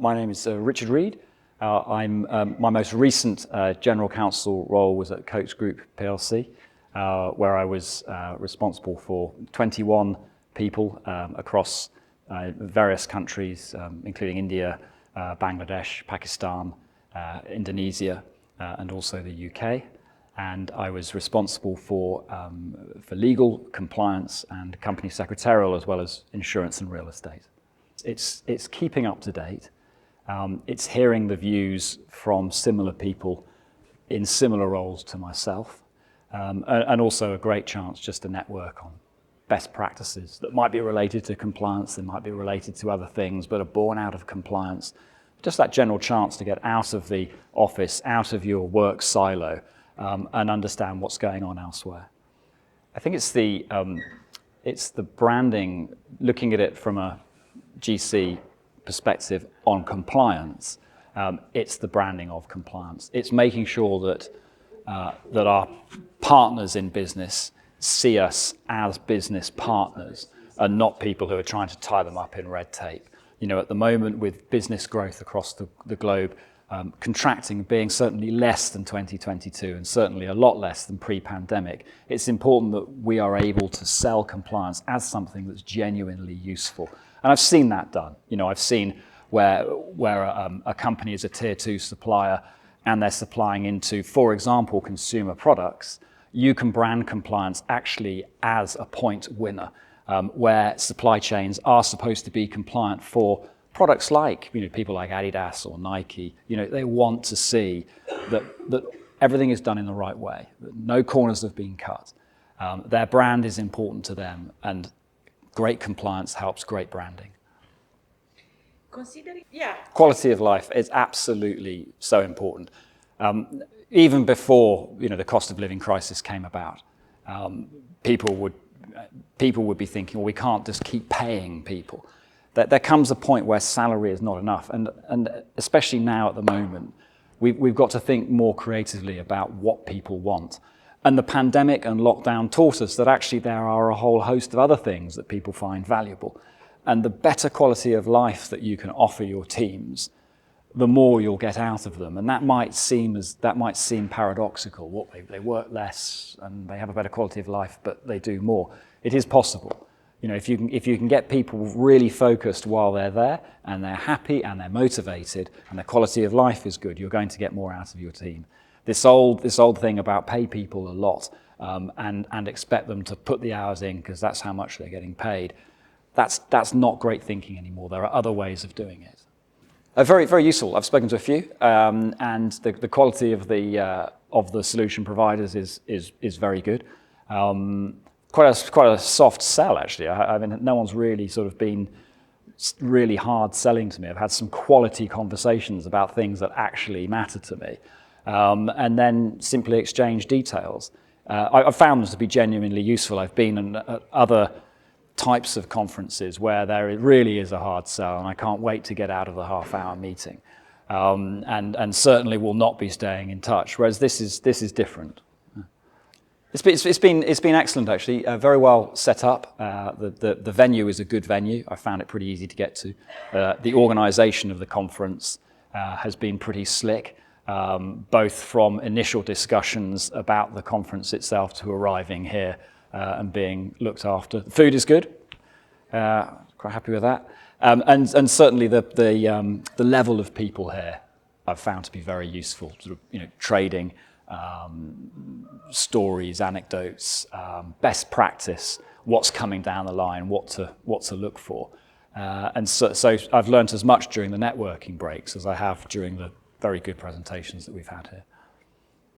My name is Richard Reade. My most recent general counsel role was at Coats Group PLC, where I was responsible for 21 people across various countries, including India, Bangladesh, Pakistan, Indonesia, and also the UK. And I was responsible for legal, compliance, and company secretarial, as well as insurance and real estate. It's keeping up to date. It's hearing the views from similar people in similar roles to myself, and also a great chance just to network on best practices that might be related to compliance, they might be related to other things, but are born out of compliance. Just that general chance to get out of the office, out of your work silo, and understand what's going on elsewhere. I think it's the branding, looking at it from a GC perspective on compliance. It's the branding of compliance. It's making sure that our partners in business see us as business partners and not people who are trying to tie them up in red tape. You know, at the moment, with business growth across the globe contracting, being certainly less than 2022 and certainly a lot less than pre-pandemic, it's important that we are able to sell compliance as something that's genuinely useful. And I've seen that done. You know, I've seen where a company is a tier 2 supplier and they're supplying into, for example, consumer products. You can brand compliance actually as a point winner, where supply chains are supposed to be compliant for products like, you know, people like Adidas or Nike. You know, they want to see that everything is done in the right way, that no corners have been cut. Their brand is important to them, and great compliance helps great branding. Quality of life is absolutely so important. Even before, you know, the cost of living crisis came about, people would be thinking, well, we can't just keep paying people. There comes a point where salary is not enough, and especially now at the moment, we've got to think more creatively about what people want. And the pandemic and lockdown taught us that actually there are a whole host of other things that people find valuable. And the better quality of life that you can offer your teams, the more you'll get out of them. And that might seem paradoxical. What, they work less and they have a better quality of life, but they do more. It is possible. You know, if you can get people really focused while they're there, and they're happy and they're motivated and their quality of life is good, you're going to get more out of your team. This old thing about pay people a lot and expect them to put the hours in because that's how much they're getting paid. That's not great thinking anymore. There are other ways of doing it. Very, very useful. I've spoken to a few, and the quality of the solution providers is very good. Quite a soft sell, actually. I mean, no one's really sort of been really hard selling to me. I've had some quality conversations about things that actually matter to me, and then simply exchange details. I've found them to be genuinely useful. I've been at other types of conferences where there really is a hard sell, and I can't wait to get out of the half-hour meeting, and certainly will not be staying in touch. Whereas this is different. It's been excellent, actually. Very well set up. The venue is a good venue. I found it pretty easy to get to. The organisation of the conference has been pretty slick, both from initial discussions about the conference itself to arriving here and being looked after. The food is good. Quite happy with that. And certainly the level of people here I've found to be very useful. Sort of, you know, trading. Stories, anecdotes, best practice, what's coming down the line, what to look for. And so I've learned as much during the networking breaks as I have during the very good presentations that we've had here.